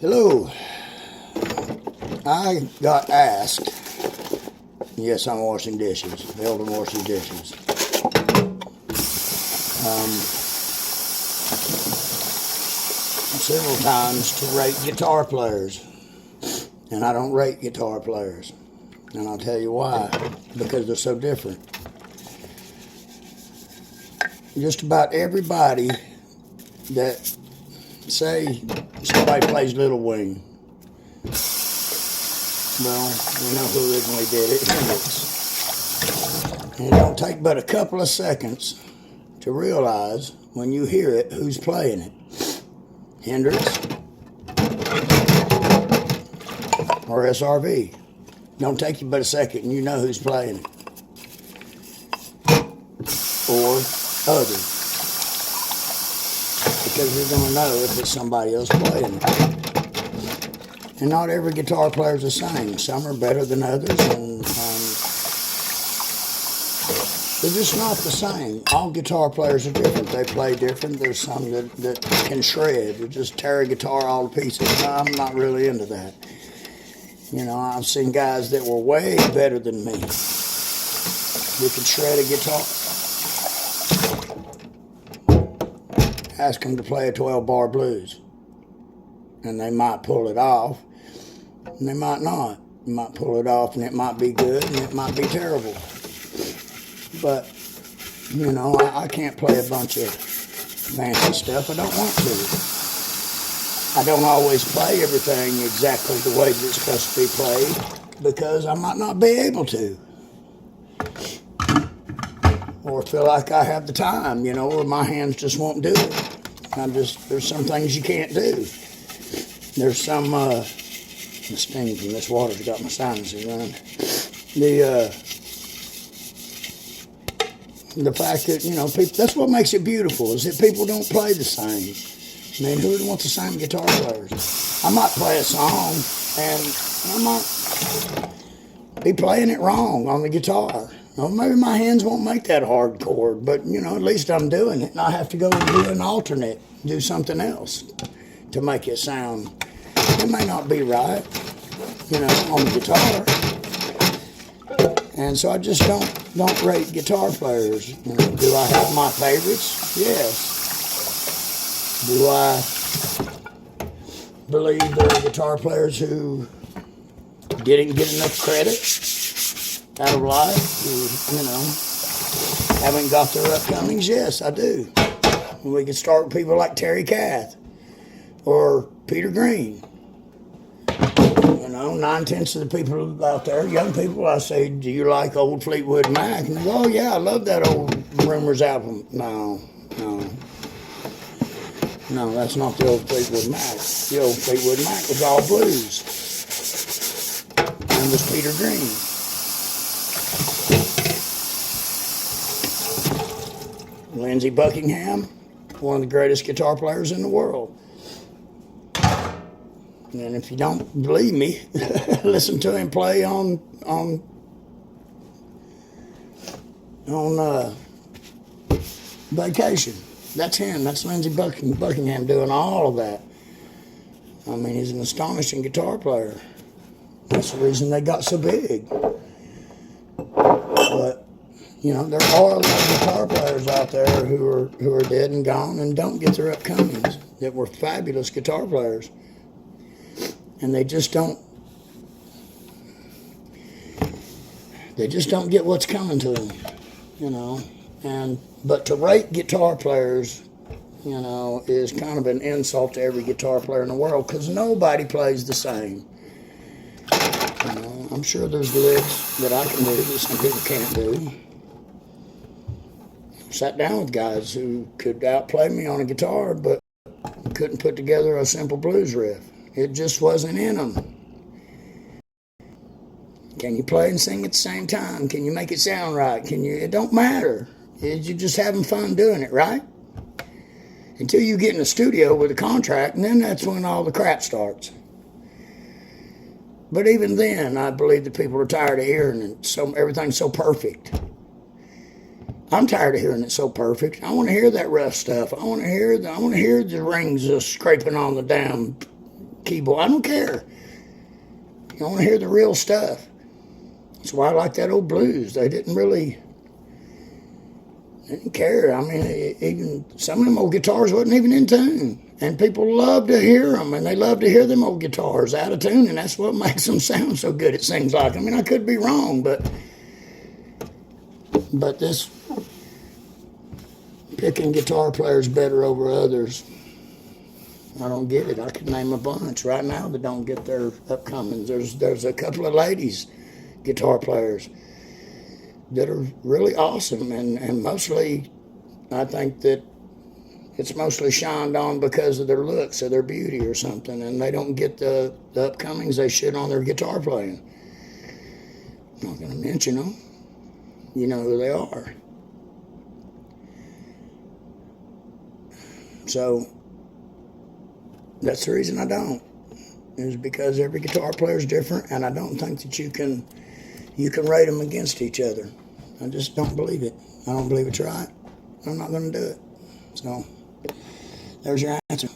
Hello. I got asked, yes, I'm washing dishes, Eldon washes dishes. Several times to rate guitar players. And I don't rate guitar players. And I'll tell you why. Because they're so different. Just about everybody that, say, somebody plays Little Wing. Well, we know who originally did it, Hendrix. And it don't take but a couple of seconds to realize when you hear it who's playing it. Hendrix or SRV. Don't take you but a second and you know who's playing it. Or others. Because you're going to know if it's somebody else playing it. And not every guitar player is the same. Some are better than others, and they're just not the same. All guitar players are different. They play different. There's some that can shred. They just tear a guitar all to pieces. I'm not really into that. You know, I've seen guys that were way better than me who could shred a guitar. Ask them to play a 12-bar blues. And they might pull it off, and they might not. You might pull it off, and it might be good, and it might be terrible. But, you know, I can't play a bunch of fancy stuff. I don't want to. I don't always play everything exactly the way that it's supposed to be played, because I might not be able to. Or feel like I have the time, you know, or my hands just won't do it. There's some things you can't do. There's some, the steam from this water's got my sinuses running. The fact that, you know, people, that's what makes it beautiful, is that people don't play the same. I mean, who would want the same guitar players? I might play a song, and I might be playing it wrong on the guitar. Well, maybe my hands won't make that hard chord, but, you know, at least I'm doing it, and I have to go and do an alternate, do something else to make it sound. It may not be right, you know, on the guitar. And so I just don't rate guitar players. You know, do I have my favorites? Yes. Do I believe there are guitar players who didn't get enough credit out of life, who, you know, haven't got their upcomings? Yes, I do. We can start with people like Terry Kath or Peter Green. You know, 9/10 of the people out there, young people, I say, do you like old Fleetwood Mac? And they go, oh yeah, I love that old Rumors album. No, that's not the old Fleetwood Mac. The old Fleetwood Mac was all blues. And was Peter Green. Lindsey Buckingham, one of the greatest guitar players in the world. And if you don't believe me, listen to him play on Vacation. That's him. That's Lindsey Buckingham doing all of that. I mean, he's an astonishing guitar player. That's the reason they got so big. But, you know, there are a lot of guitar players out there who are dead and gone and don't get their upcomings that were fabulous guitar players. And they just don't get what's coming to them, you know. But to rate guitar players, you know, is kind of an insult to every guitar player in the world, because nobody plays the same. You know, I'm sure there's licks that I can do that some people can't do. Sat down with guys who could outplay me on a guitar, but couldn't put together a simple blues riff. It just wasn't in them. Can you play and sing at the same time? Can you make it sound right? It don't matter. You're just having fun doing it, right? Until you get in the studio with a contract, and then that's when all the crap starts. But even then, I believe that people are tired of hearing it. So everything's so perfect. I'm tired of hearing it so perfect. I want to hear that rough stuff. I want to hear the rings scraping on the damn keyboard. I don't care. I want to hear the real stuff. That's why I like that old blues. They didn't care. I mean, even some of them old guitars wasn't even in tune. And people love to hear them, and they love to hear them old guitars out of tune, and that's what makes them sound so good, it seems like. I mean, I could be wrong, but this picking guitar players better over others, I don't get it. I could name a bunch right now that don't get their upcomings. There's a couple of ladies guitar players that are really awesome, and mostly I think that it's mostly shined on because of their looks or their beauty or something, and they don't get the upcomings they should on their guitar playing. I'm not going to mention them. You know who they are. So that's the reason I don't. Is because every guitar player is different, and I don't think that you can rate them against each other. I just don't believe it. I don't believe it's right. I'm not going to do it. So there's your answer.